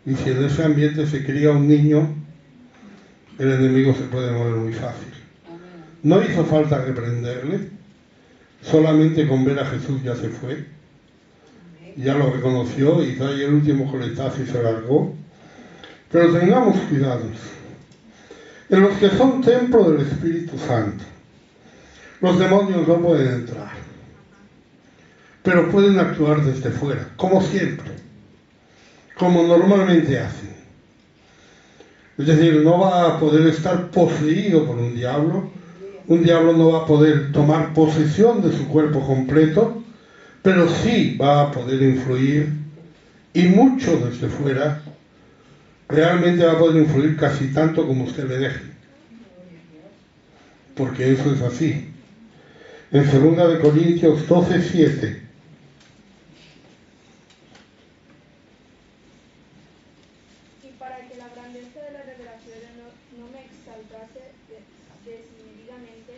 Y si en ese ambiente se cría un niño, el enemigo se puede mover muy fácil. No hizo falta reprenderle, solamente con ver a Jesús ya se fue. Ya lo reconoció, hizo ahí el último coletazo y se largó. Pero tengamos cuidado. En los que son templo del Espíritu Santo, los demonios no pueden entrar, pero pueden actuar desde fuera, como siempre, como normalmente hacen. Es decir, no va a poder estar poseído por un diablo no va a poder tomar posesión de su cuerpo completo, pero sí va a poder influir, y mucho desde fuera, realmente va a poder influir casi tanto como usted le deje, porque eso es así. En 2 Corintios 12:7. Y para que la grandeza de las revelaciones no me exaltase desmedidamente,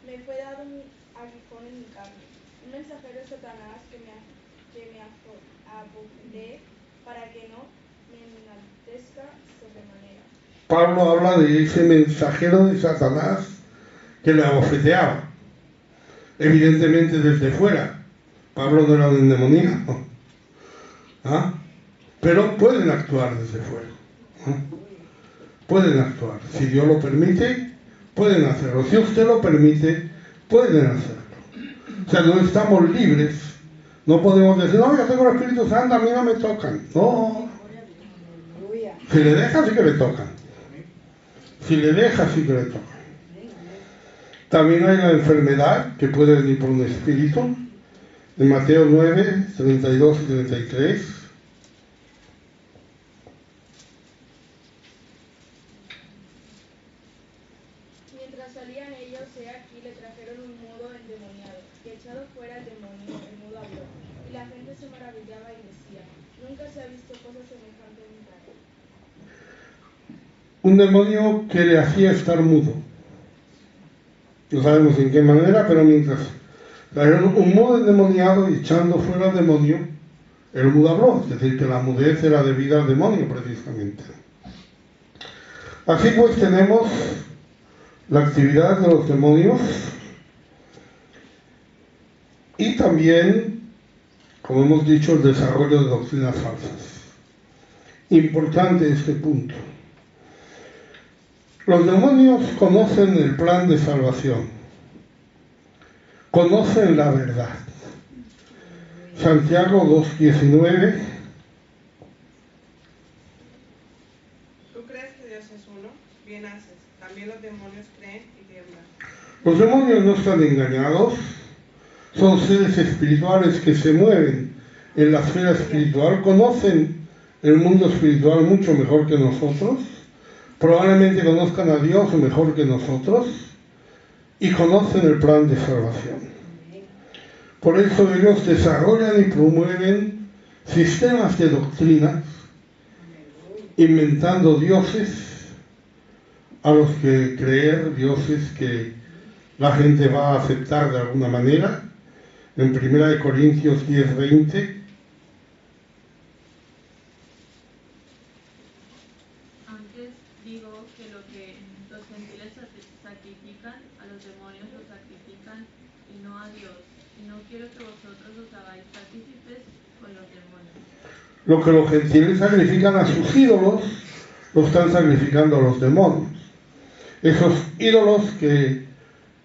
me fue dado un aguijón en mi carne, un mensajero de Satanás que me abofeté para que no me enaltezca sobremanera. Pablo habla de ese mensajero de Satanás que le abofeteaba, evidentemente desde fuera. Pablo no era un endemoniado, ¿ah? Pero pueden actuar desde fuera, ¿ah? Pueden actuar, si Dios lo permite, pueden hacerlo, si usted lo permite, pueden hacerlo. O sea, no estamos libres, no podemos decir, no, yo tengo el Espíritu Santo, a mí no me tocan. No, si le deja, sí que le tocan. Si le deja, sí que le tocan. También hay la enfermedad que puede venir por un espíritu. En Mateo 9, 32 y 33. Mientras salían ellos, he aquí, le trajeron un mudo endemoniado, y echado fuera el demonio, el mudo habló. Y la gente se maravillaba y decía, nunca se ha visto cosa semejante en Israel. Un demonio que le hacía estar mudo. No sabemos en qué manera, pero mientras trajeron un mudo endemoniado y echando fuera al demonio, el mudo habló. Es decir, que la mudez era debida al demonio, precisamente. Así pues tenemos la actividad de los demonios y también, como hemos dicho, el desarrollo de doctrinas falsas. Importante este punto. Los demonios conocen el plan de salvación, conocen la verdad. Santiago 2:19. ¿Tú crees que Dios es uno? Bien haces. También los demonios creen y tiemblan. Los demonios no están engañados, son seres espirituales que se mueven en la esfera espiritual, conocen el mundo espiritual mucho mejor que nosotros, probablemente conozcan a Dios mejor que nosotros y conocen el plan de salvación. Por eso ellos desarrollan y promueven sistemas de doctrinas, inventando dioses a los que creer, dioses que la gente va a aceptar de alguna manera. En 1 Corintios 10:20. Antes digo que lo que los gentiles sacrifican, a los demonios los sacrifican y no a Dios. Y no quiero que vosotros os hagáis partícipes con los demonios. Lo que los gentiles sacrifican a sus ídolos, lo están sacrificando a los demonios. Esos ídolos que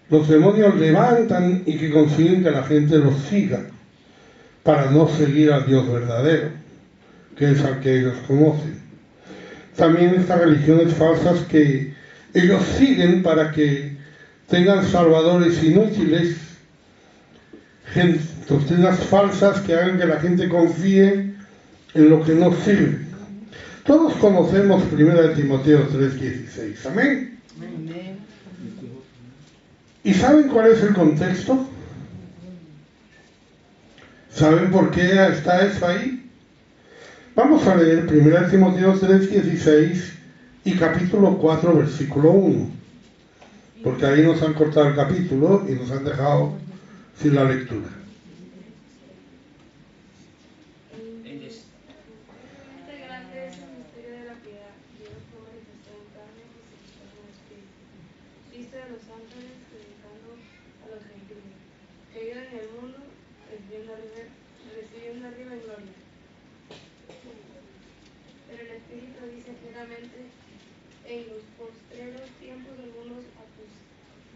los demonios levantan y que consiguen que la gente los siga para no seguir al Dios verdadero, que es al que ellos conocen. También estas religiones falsas que ellos siguen para que tengan salvadores inútiles, doctrinas falsas que hagan que la gente confíe en lo que no sirve. Todos conocemos 1 Timoteo 3:16. Amén. Amén. ¿Y saben cuál es el contexto? ¿Saben por qué está eso ahí? Vamos a leer 1 Timoteo 3:16 y capítulo 4, versículo 1. Porque ahí nos han cortado el capítulo y nos han dejado sin la lectura. Este grande es el misterio de la piedad. Dios fue manifestado en carne y se manifestó en espíritu. Cristo de los ángeles predicando a los gentiles que viven en el mundo, recibiendo arriba en gloria. Pero el Espíritu dice claramente, en los postreros tiempos del mundo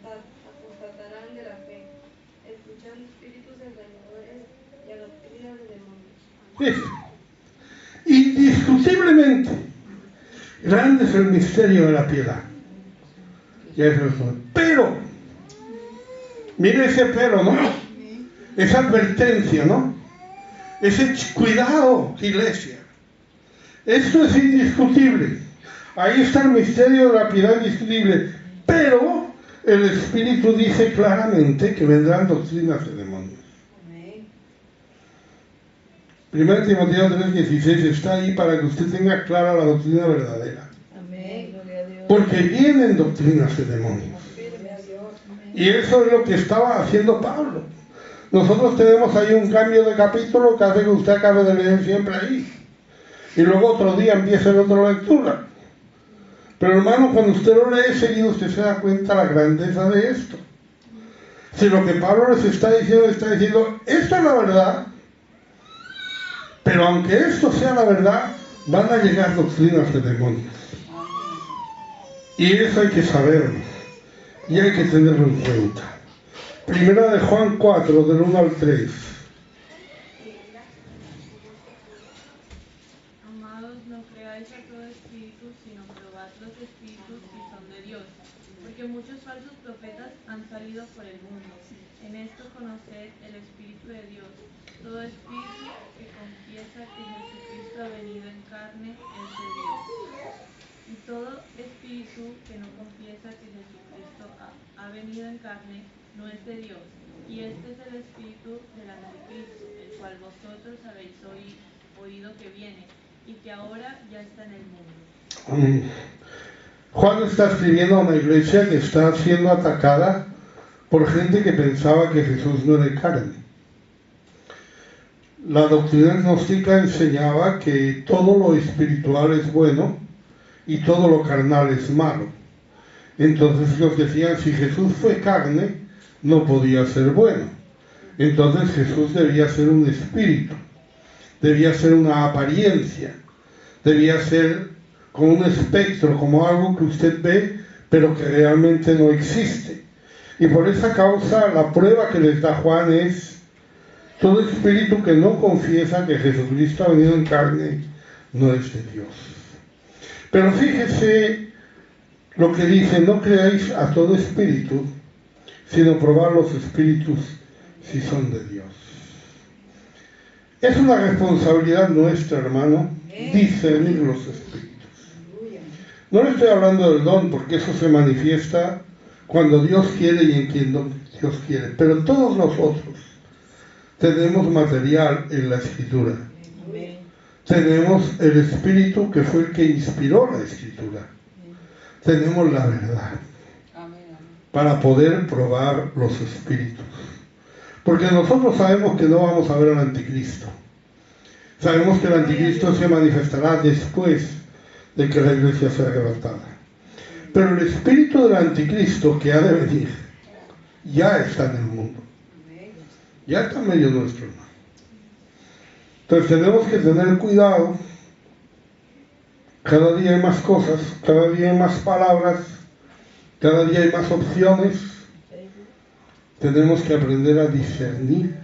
apostatarán de la fe, escuchando espíritus engañadores y a doctrinas de demonios. Pues, indiscutiblemente, grande es el misterio de la piedad. Pero, mire ese pero, ¿no? Esa advertencia, ¿no? Ese cuidado, iglesia. Esto es indiscutible. Ahí está el misterio de la piedad indiscutible. Pero el Espíritu dice claramente que vendrán doctrinas de demonios. 1 Timoteo 3:16 está ahí para que usted tenga clara la doctrina verdadera. Porque vienen doctrinas de demonios. Y eso es lo que estaba haciendo Pablo. Nosotros tenemos ahí un cambio de capítulo que hace que usted acabe de leer siempre ahí. Y luego otro día empieza en otra lectura. Pero hermano, cuando usted lo lee seguido, usted se da cuenta la grandeza de esto. Si lo que Pablo les está diciendo, esto es la verdad, pero aunque esto sea la verdad, van a llegar doctrinas de demonios. Y eso hay que saberlo, y hay que tenerlo en cuenta. Primera de Juan 4, del 1 al 3. Amados, no creáis a todo espíritu, sino probad los espíritus si son de Dios, porque muchos falsos profetas han salido por el mundo. En esto conoced el Espíritu de Dios. Todo espíritu que confiesa que Jesucristo ha venido en carne es de Dios. Y todo espíritu que no confiesa que Jesucristo ha venido en carne no es de Dios. Y este es el espíritu del anticristo, el cual vosotros habéis oído que viene, y que ahora ya está en el mundo. Juan está escribiendo a una iglesia que está siendo atacada por gente que pensaba que Jesús no era de carne. La doctrina gnóstica enseñaba que todo lo espiritual es bueno y todo lo carnal es malo. Entonces ellos decían, si Jesús fue carne, no podía ser bueno. Entonces Jesús debía ser un espíritu, debía ser una apariencia, debía ser como un espectro, como algo que usted ve, pero que realmente no existe. Y por esa causa la prueba que les da Juan es: todo espíritu que no confiesa que Jesucristo ha venido en carne no es de Dios. Pero fíjese lo que dice: no creáis a todo espíritu, sino probad los espíritus si son de Dios. Es una responsabilidad nuestra, hermano, discernir los espíritus. No le estoy hablando del don, porque eso se manifiesta cuando Dios quiere y en quien Dios quiere. Pero todos nosotros tenemos material en la Escritura. Tenemos el Espíritu que fue el que inspiró la Escritura. Tenemos la verdad para poder probar los espíritus. Porque nosotros sabemos que no vamos a ver al anticristo. Sabemos que el anticristo se manifestará después de que la iglesia sea arrebatada. Pero el espíritu del anticristo que ha de venir ya está en el mundo. Ya está en medio nuestro, hermano. Entonces tenemos que tener cuidado. Cada día hay más cosas, cada día hay más palabras, cada día hay más opciones. Tenemos que aprender a discernir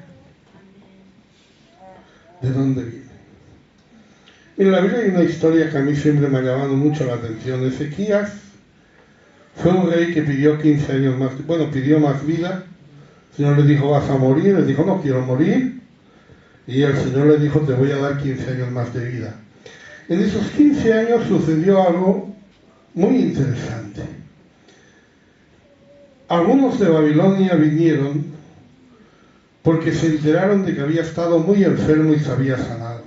de dónde viene. En la Biblia hay una historia que a mí siempre me ha llamado mucho la atención. Ezequías fue un rey que pidió 15 años más, pidió más vida. El Señor le dijo, vas a morir. Él dijo, no quiero morir. Y el Señor le dijo, te voy a dar 15 años más de vida. En esos 15 años sucedió algo muy interesante. Algunos de Babilonia vinieron porque se enteraron de que había estado muy enfermo y se había sanado.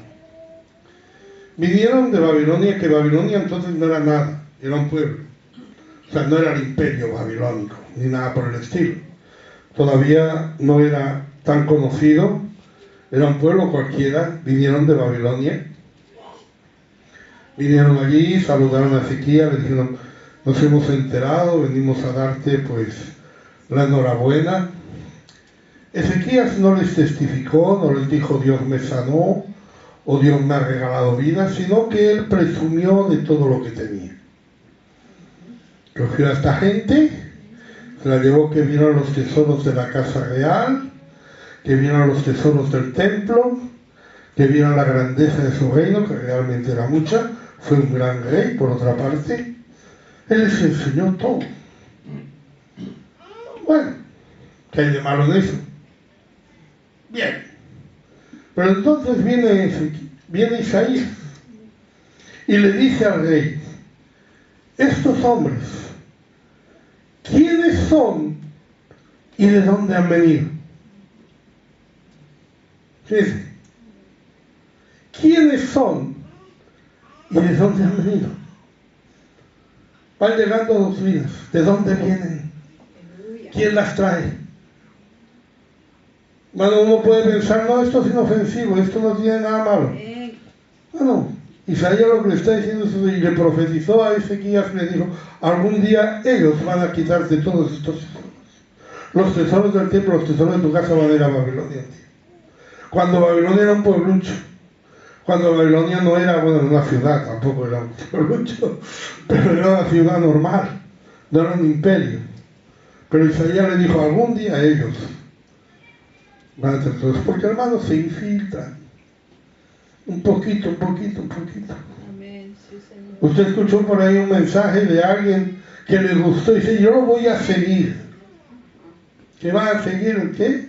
Vinieron de Babilonia, que Babilonia entonces no era nada, era un pueblo. O sea, no era el imperio babilónico, ni nada por el estilo. Todavía no era tan conocido, era un pueblo cualquiera. Vinieron de Babilonia. Vinieron allí, saludaron a Ezequías, le dijeron, nos hemos enterado, venimos a darte la enhorabuena. Ezequías no les testificó, no les dijo Dios me sanó o Dios me ha regalado vida, sino que él presumió de todo lo que tenía. Cogió a esta gente, se la llevó, que vieron los tesoros de la casa real, que vieron los tesoros del templo, que vieron la grandeza de su reino, que realmente era mucha. Fue un gran rey, por otra parte. Él les enseñó todo. Bueno, ¿qué hay de malo en eso? Bien. Pero entonces viene Isaías y le dice al rey, estos hombres, ¿quiénes son y de dónde han venido? Fíjense, ¿quiénes son y de dónde han venido? Van llegando doctrinas. ¿De dónde vienen? ¿Quién las trae? Bueno, uno puede pensar, no, esto es inofensivo, esto no tiene nada malo. Bueno, Isaías lo que le está diciendo es, y le profetizó a Ezequías, le dijo, algún día ellos van a quitarte todos estos tesoros. Los tesoros del templo, los tesoros de tu casa van a ir a Babilonia, tío. Cuando Babilonia era un pueblucho, cuando Babilonia no era, bueno, una ciudad, tampoco era un pueblucho, pero era una ciudad normal, no era un imperio. Pero Isaías le dijo, algún día ellos van a tener todo eso, porque hermanos se infiltran. Un poquito. Amén, sí, Señor. Usted escuchó por ahí un mensaje de alguien que le gustó y dice, yo lo voy a seguir. ¿Qué va a seguir el qué?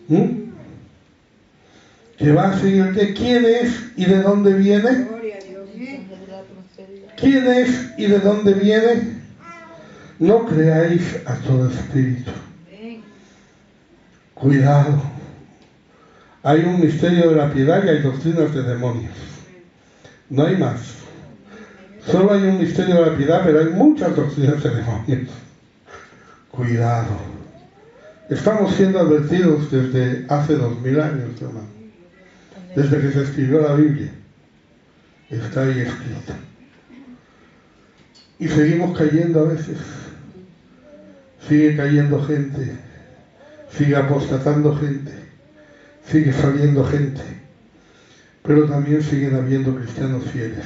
Amén. ¿Que va a seguir el qué? ¿Quién es y de dónde viene? Gloria a Dios. Amén. De la prosperidad. ¿Quién es y de dónde viene? No creáis a todo espíritu. Amén. Cuidado. Hay un misterio de la piedad y hay doctrinas de demonios. No hay más. Solo hay un misterio de la piedad, pero hay muchas doctrinas de demonios. Cuidado. Estamos siendo advertidos desde hace 2000 años, hermano. Desde que se escribió la Biblia. Está ahí escrito. Y seguimos cayendo a veces. Sigue cayendo gente. Sigue apostatando gente. Sigue saliendo gente. Pero también siguen habiendo cristianos fieles.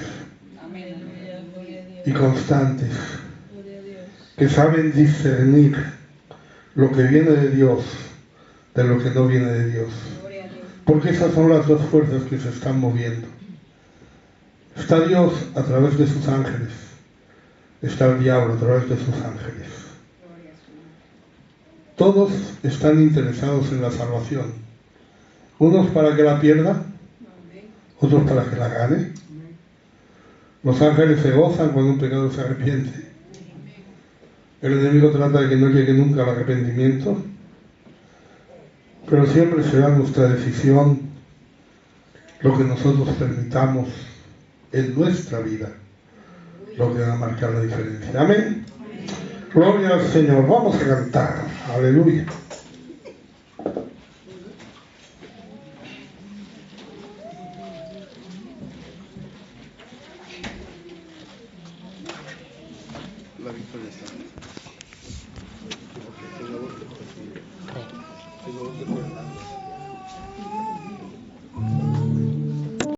Amén. Gloria a Dios. Y constantes. Gloria a Dios. Que saben discernir lo que viene de Dios de lo que no viene de Dios. Gloria a Dios. Porque esas son las dos fuerzas que se están moviendo. Está Dios a través de sus ángeles. Está el diablo a través de sus ángeles. Gloria a su nombre. Todos están interesados en la salvación. Unos para que la pierda, Amén. otros para que la gane. Los ángeles se gozan cuando un pecador se arrepiente. El enemigo trata de que no llegue nunca al arrepentimiento. Pero siempre será nuestra decisión lo que nosotros permitamos en nuestra vida, lo que va a marcar la diferencia. Amén. Gloria al Señor. Vamos a cantar. Aleluya.